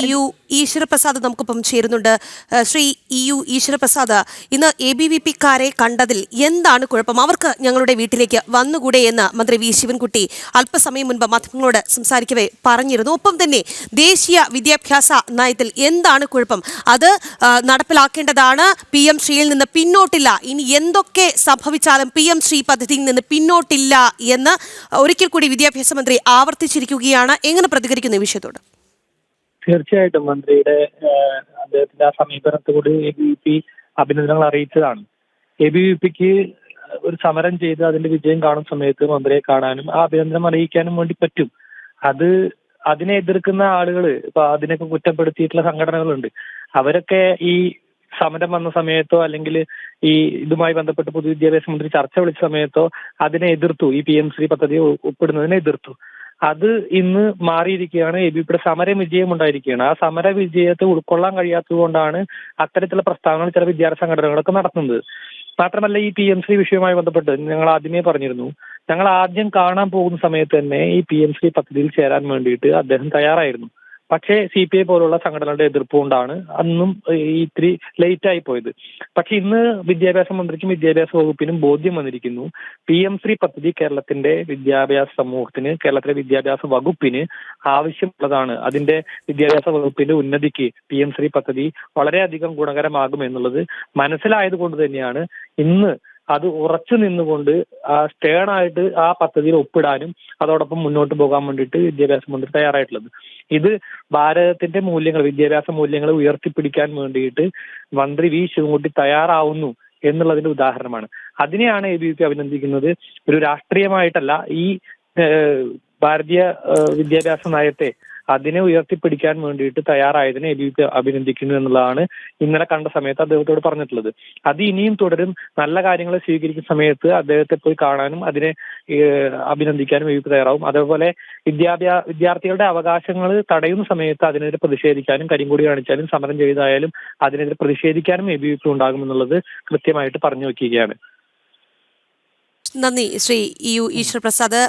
EU Eswaraprasad നമുക്കൊപ്പം ചേരുന്നുണ്ട്. Shri EU Eswaraprasad, ഇന്ന് ABVP-ക്കാരെ കണ്ടതിൽ എന്താണ് കുഴപ്പം? അവർക്ക് ഞങ്ങളുടെ വീട്ടിലേക്ക് വന്നുകൂടെ എന്ന് മന്ത്രി വി ശിവൻകുട്ടി അല്പസമയം മുൻപ് മാധ്യമങ്ങളോട് സംസാരിക്കവേ പറഞ്ഞിരുന്നു. ഒപ്പം തന്നെ ദേശീയ വിദ്യാഭ്യാസ നയത്തിൽ എന്താണ് കുഴപ്പം? അത് നടപ്പിലാക്കേണ്ടതാണ്. PM ശ്രീയിൽ നിന്ന് പിന്നോട്ടില്ല. ഇനി എന്തൊക്കെ സംഭവിച്ചാലും PM ശ്രീ പദ്ധതിയിൽ നിന്ന് പിന്നോട്ടില്ല എന്ന് ഒരിക്കൽ കൂടി വിദ്യാഭ്യാസ മന്ത്രി ആവർത്തിച്ചിരിക്കുകയാണ്. എങ്ങനെ പ്രതികരിക്കുന്നു ഈ വിഷയത്തോട്? തീർച്ചയായിട്ടും മന്ത്രിയുടെ അദ്ദേഹത്തിന്റെ ആ സമീപനത്തോട് ABVP അഭിനന്ദനങ്ങൾ അറിയിച്ചതാണ്. ABVPക്ക് ഒരു സമരം ചെയ്ത് അതിന്റെ വിജയം കാണുന്ന സമയത്ത് മന്ത്രിയെ കാണാനും ആ അഭിനന്ദനം അറിയിക്കാനും വേണ്ടി പറ്റും. അതിനെ എതിർക്കുന്ന ആളുകൾ, ഇപ്പൊ അതിനൊക്കെ കുറ്റപ്പെടുത്തിയിട്ടുള്ള സംഘടനകളുണ്ട്. അവരൊക്കെ ഈ സമരം വന്ന സമയത്തോ അല്ലെങ്കിൽ ഈ ഇതുമായി ബന്ധപ്പെട്ട് പൊതുവിദ്യാഭ്യാസ മന്ത്രി ചർച്ച വിളിച്ച സമയത്തോ അതിനെ എതിർത്തു. ഈ PM ശ്രീ പദ്ധതി ഉൾപ്പെടുന്നതിനെ എതിർത്തു. അത് ഇന്ന് മാറിയിരിക്കുകയാണ്. ABVPയുടെ സമര വിജയം ഉണ്ടായിരിക്കുകയാണ്. ആ സമര വിജയത്തെ ഉൾക്കൊള്ളാൻ കഴിയാത്തത് കൊണ്ടാണ് അത്തരത്തിലുള്ള പ്രസ്താവനകൾ ചില വിദ്യാർത്ഥി സംഘടനകളൊക്കെ നടത്തുന്നത്. മാത്രമല്ല, ഈ PM ശ്രീ വിഷയവുമായി ബന്ധപ്പെട്ട് ഞങ്ങൾ ആദ്യമേ പറഞ്ഞിരുന്നു, ഞങ്ങൾ ആദ്യം കാണാൻ പോകുന്ന സമയത്ത് തന്നെ ഈ PM ശ്രീ പദ്ധതിയിൽ ചേരാൻ വേണ്ടിയിട്ട് അദ്ദേഹം തയ്യാറായിരുന്നു. പക്ഷേ CPI പോലുള്ള സംഘടനകളുടെ എതിർപ്പ് കൊണ്ടാണ് അന്നും ഇത്തിരി ലേറ്റ് ആയി പോയത്. പക്ഷെ ഇന്ന് വിദ്യാഭ്യാസ മന്ത്രിക്കും വിദ്യാഭ്യാസ വകുപ്പിനും ബോധ്യം വന്നിരിക്കുന്നു, PM ശ്രീ പദ്ധതി കേരളത്തിന്റെ വിദ്യാഭ്യാസ സമൂഹത്തിന്, കേരളത്തിലെ വിദ്യാഭ്യാസ വകുപ്പിന് ആവശ്യമുള്ളതാണ്. അതിന്റെ വിദ്യാഭ്യാസ വകുപ്പിന്റെ ഉന്നതിക്ക് PM ശ്രീ പദ്ധതി വളരെയധികം ഗുണകരമാകും എന്നുള്ളത് മനസ്സിലായത് കൊണ്ട് തന്നെയാണ് ഇന്ന് അത് ഉറച്ചു നിന്നുകൊണ്ട് സ്റ്റേണായിട്ട് ആ പദ്ധതിയിൽ ഒപ്പിടാനും അതോടൊപ്പം മുന്നോട്ട് പോകാൻ വേണ്ടിയിട്ട് വിദ്യാഭ്യാസ മന്ത്രി തയ്യാറായിട്ടുള്ളത്. ഇത് ഭാരതത്തിന്റെ മൂല്യങ്ങൾ, വിദ്യാഭ്യാസ മൂല്യങ്ങൾ ഉയർത്തിപ്പിടിക്കാൻ വേണ്ടിയിട്ട് മന്ത്രി വി ശിവൻകുട്ടി തയ്യാറാവുന്നു എന്നുള്ളതിന്റെ ഉദാഹരണമാണ്. അതിനെയാണ് ABVP അഭിനന്ദിക്കുന്നത്. ഒരു രാഷ്ട്രീയമായിട്ടല്ല, ഈ ഭാരതീയ വിദ്യാഭ്യാസ നയത്തെ അതിനെ ഉയർത്തിപ്പിടിക്കാൻ വേണ്ടിയിട്ട് തയ്യാറായതിനെ ABVP അഭിനന്ദിക്കുന്നു എന്നുള്ളതാണ് ഇന്നലെ കണ്ട സമയത്ത് അദ്ദേഹത്തോട് പറഞ്ഞിട്ടുള്ളത്. അത് ഇനിയും തുടരും. നല്ല കാര്യങ്ങൾ സ്വീകരിക്കുന്ന സമയത്ത് അദ്ദേഹത്തെ പോയി കാണാനും അതിനെ അഭിനന്ദിക്കാനും ABVP തയ്യാറാവും. അതേപോലെ വിദ്യാർത്ഥികളുടെ അവകാശങ്ങൾ തടയുന്ന സമയത്ത് അതിനെതിരെ പ്രതിഷേധിക്കാനും, കരിങ്കൊടി കാണിച്ചാലും സമരം ചെയ്തായാലും അതിനെതിരെ പ്രതിഷേധിക്കാനും ABVP ഉണ്ടാകുമെന്നുള്ളത് കൃത്യമായിട്ട് പറഞ്ഞു വെക്കുകയാണ്. നന്ദി ശ്രീ EU ഈശ്വരപ്രസാദ്.